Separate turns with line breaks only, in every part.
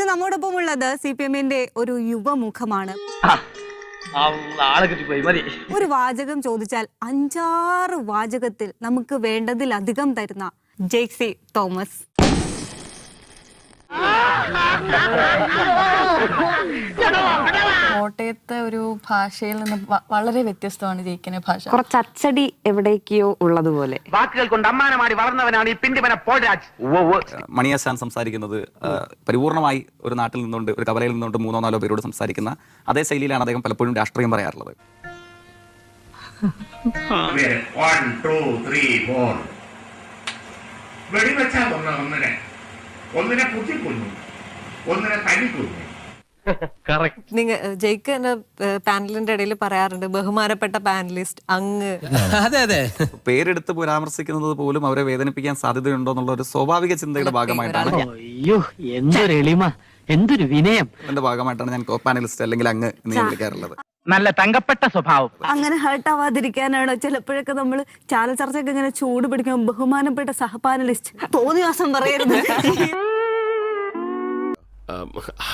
ഇന്ന് നമ്മോടൊപ്പം ഉള്ളത് CPM-ന്റെ ഒരു യുവമുഖമാണ്. ഒരു വാചകം ചോദിച്ചാൽ 5-6 വാചകത്തിൽ നമുക്ക് വേണ്ടതിലധികം തരുന്ന ജെയ്സി തോമസ്.
കോട്ടയത്തെ ഒരു ഭാഷയിൽ നിന്ന് വളരെ വ്യത്യസ്തമാണ് ജയിക്കുന്ന ഭാഷ.
കുറച്ച് അച്ചടി എവിടേക്കോ ഉള്ളതുപോലെ.
വാക്കുകൾ കൊണ്ട് അമ്മാനമാടി വളർന്നവനാണ് ഈ പിണ്ടിമന പോൾരാജ്.
മണിയാശാൻ സംസാരിക്കുന്നത് പരിപൂർണമായി ഒരു നാട്ടിൽ നിന്നുകൊണ്ട്, ഒരു കവലയിൽ നിന്നുകൊണ്ട് 3-4 പേരോട് സംസാരിക്കുന്ന അതേ ശൈലിയിലാണ് അദ്ദേഹം പലപ്പോഴും രാഷ്ട്രീയം പറയാറുള്ളത്.
നിങ്ങൾ ജയിക്ക് എന്റെ പാനലിന്റെ ഇടയിൽ പറയാറുണ്ട് ബഹുമാനപ്പെട്ട പാനലിസ്റ്റ് അങ്ങ്.
അതെ
പേരെടുത്ത് പരാമർശിക്കുന്നത് പോലും അവരെ വേദനിപ്പിക്കാൻ സാധ്യതയുണ്ടോ എന്നുള്ള ഒരു സ്വാഭാവിക ചിന്തയുടെ ഭാഗമായിട്ടാണ്
എന്തൊരു എളിമ, എന്തൊരു വിനയം.
അതിന്റെ ഭാഗമായിട്ടാണ് ഞാൻ പാനലിസ്റ്റ് അല്ലെങ്കിൽ അങ്ങ് എന്ന് വിളിക്കാറുള്ളത്.
നല്ല തങ്കപ്പെട്ട സ്വഭാവം.
അങ്ങനെ ഹേർട്ട് ആവാതിരിക്കാനാണോ ചിലപ്പോഴൊക്കെ നമ്മൾ ചാനൽ ചർച്ചയൊക്കെ ഇങ്ങനെ ചൂട് പിടിക്കുമ്പോൾ ബഹുമാനപ്പെട്ട സഹപാനലിസ്റ്റ് തോന്നിവാസം പറയരുത്?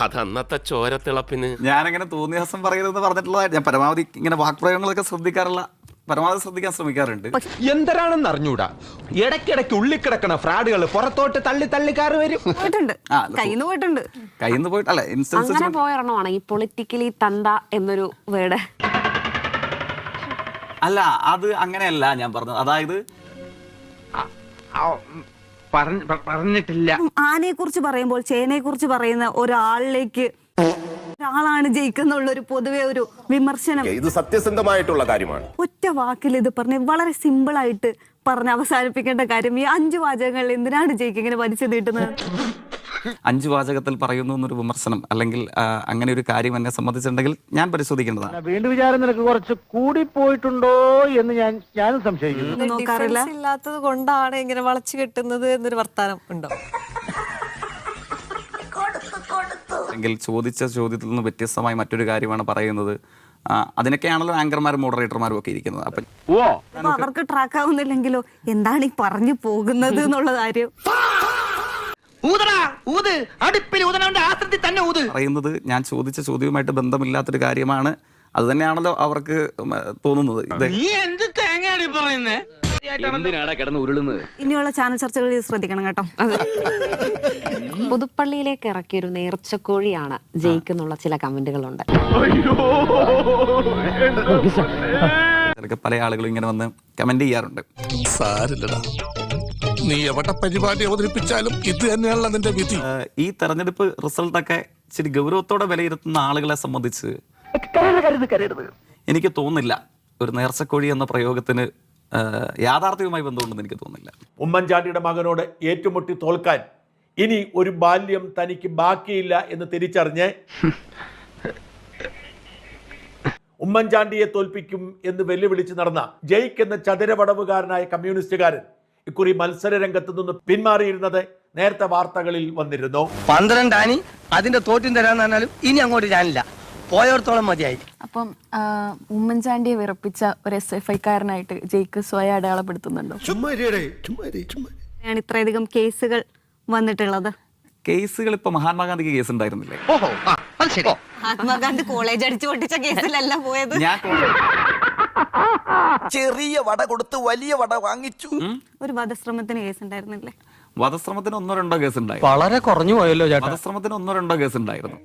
അതന്നത്തെ ചോരത്തിളപ്പിന്
ഞാനങ്ങനെ തോന്നിയാസം പറയരുതെന്ന് പറഞ്ഞിട്ടുള്ള ഞാൻ പരമാവധി ഇങ്ങനെ വാക്പ്രയോഗങ്ങളൊക്കെ പരമാവധി ശ്രദ്ധിക്കാൻ ശ്രമിക്കാറുണ്ട്.
എന്തരാണെന്ന് അറിഞ്ഞൂടാ, ഇടയ്ക്കിടയ്ക്ക് ഉള്ളിക്കിടക്കണ ഫ്രാഡുകൾ പുറത്തോട്ട് തള്ളിക്കാറ് വരും.
കയ്യിന്ന് പോയിട്ടല്ല ഇൻസ്റ്റൻസ്
അങ്ങനെ പോയണമാണ് ഈ പൊളിറ്റിക്കലി തന്ത എന്നൊരു വേർഡ്.
അല്ല, അത് അങ്ങനെയല്ല ഞാൻ പറഞ്ഞത്. അതായത്
പറഞ്ഞിട്ടില്ല.
ആനയെ കുറിച്ച് പറയുമ്പോൾ ചേനയെ കുറിച്ച് പറയുന്ന ഒരാളാണ് ജയിക്കുന്നുള്ള ഒരു പൊതുവെ ഒരു വിമർശനം.
ഇത് സത്യസന്ധമായിട്ടുള്ള കാര്യമാണ്.
ഒറ്റ വാക്കിൽ ഇത് പറഞ്ഞ് വളരെ സിമ്പിൾ ആയിട്ട് പറഞ്ഞ് അവസാനിപ്പിക്കേണ്ട കാര്യം ഈ 5 വാചകങ്ങൾ എന്തിനാണ് ജയിക്ക് ഇങ്ങനെ വലിച്ചു നീട്ടുന്നത്?
5 വാചകത്തിൽ പറയുന്നു എന്നൊരു വിമർശനം അല്ലെങ്കിൽ അങ്ങനെ ഒരു കാര്യം എന്നെ സംബന്ധിച്ചിട്ടുണ്ടെങ്കിൽ ഞാൻ പരിശോധിക്കേണ്ടതാണ്.
വീണ്ടും വിചാരം നിനക്ക് കുറച്ച് കൂടി പോയിട്ടുണ്ടോ എന്ന് ഞാനും സംശയിക്കുന്നു.
നോക്കാറില്ല.
ഇല്ലാത്തത് കൊണ്ടാണ് ഇങ്ങനെ വളച്ചു കെട്ടുന്നത് എന്നൊരു വർത്താനം ഉണ്ടോ?
എങ്കിൽ ചോദിച്ച ചോദ്യത്തിൽ നിന്ന് വ്യത്യസ്തമായി മറ്റൊരു കാര്യമാണ് പറയുന്നത്. അതിനൊക്കെയാണല്ലോ ആങ്കർമാരും മോഡറേറ്റർമാരും ഒക്കെ ഇരിക്കുന്നത്.
അപ്പൊ അവർക്ക് ട്രാക്ക് ആവുന്നില്ലെങ്കിലോ എന്താണ് ഈ പറഞ്ഞു പോകുന്നത് എന്നുള്ള കാര്യം
പറയുന്നത് ഞാൻ ചോദിച്ച ചോദ്യവുമായിട്ട് ബന്ധമില്ലാത്തൊരു കാര്യമാണ്. അത് തന്നെയാണല്ലോ അവർക്ക് തോന്നുന്നത്.
ഇനിയുള്ള ചാനൽ ചർച്ചകളിൽ ശ്രദ്ധിക്കണം കേട്ടോ.
പുതുപ്പള്ളിയിലേക്ക് ഇറക്കിയൊരു നേർച്ചക്കോഴിയാണ് ജയിക്കുന്നുള്ള ചില കമന്റുകളുണ്ട്.
പല ആളുകളും ഇങ്ങനെ വന്ന് കമന്റ് ചെയ്യാറുണ്ട്.
നീ എവിടെ പരിപാടി അവതരിപ്പിച്ചാലും ഇത് തന്നെയാണല്ലോ നിന്റെ വിധി.
ഈ തെരഞ്ഞെടുപ്പ് റിസൾട്ടൊക്കെ ഇച്ചിരി ഗൗരവത്തോടെ വിലയിരുത്തുന്ന ആളുകളെ സംബന്ധിച്ച് എനിക്ക് തോന്നുന്നില്ല ഒരു നേർച്ചക്കോഴി എന്ന പ്രയോഗത്തിന് യാഥാർത്ഥ്യവുമായി ബന്ധമുണ്ടെന്ന് എനിക്ക് തോന്നുന്നില്ല.
ഉമ്മൻചാണ്ടിയുടെ മകനോട് ഏറ്റുമുട്ടി തോൽക്കാൻ ഇനി ഒരു ബാല്യം തനിക്ക് ബാക്കിയില്ല എന്ന് തിരിച്ചറിഞ്ഞ് ഉമ്മൻചാണ്ടിയെ തോൽപ്പിക്കും എന്ന് വെല്ലുവിളിച്ച് നടന്ന ജയിക്ക് എന്ന ചതുരപടവുകാരനായ കമ്മ്യൂണിസ്റ്റുകാരൻ ഇക്കുറി മത്സര രംഗത്ത് നിന്ന് പിന്മാറിയിരുന്നത് നേരത്തെ വാർത്തകളിൽ വന്നിരുന്നു.
12 ആനി അതിന്റെ തോറ്റും തരാന്നാലും ഇനി അങ്ങോട്ട് ഞാനില്ല, പോയോടത്തോളം മതിയായി.
അപ്പം ഉമ്മൻചാണ്ടിയെ വിറപ്പിച്ച ഒരു SFI-കാരനായിട്ട് ജയിക്ക് സ്വയം അടയാളപ്പെടുത്തുന്നുണ്ടോ?
ഇത്രയധികം കേസുകൾ വന്നിട്ടുള്ളത്.
കേസുകൾ ഇപ്പൊ മഹാത്മാഗാന്ധിക്ക് കേസ് ഉണ്ടായിരുന്നില്ലേ?
മഹാത്മാഗാന്ധി കോളേജ് അടിച്ചു പൊട്ടിച്ച കേസിലല്ല പോയത്.
ചെറിയ വട കൊടുത്ത് വലിയ വട വാങ്ങിച്ചു.
ഒരു വധശ്രമത്തിന് കേസ് ഉണ്ടായിരുന്നില്ലേ?
വധശ്രമത്തിന് 1-2 കേസ് ഉണ്ടായിരുന്നു.
വളരെ കുറഞ്ഞു പോയല്ലോ ചേട്ടാ.
വധശ്രമത്തിന് 1-2 കേസ് ഉണ്ടായിരുന്നു.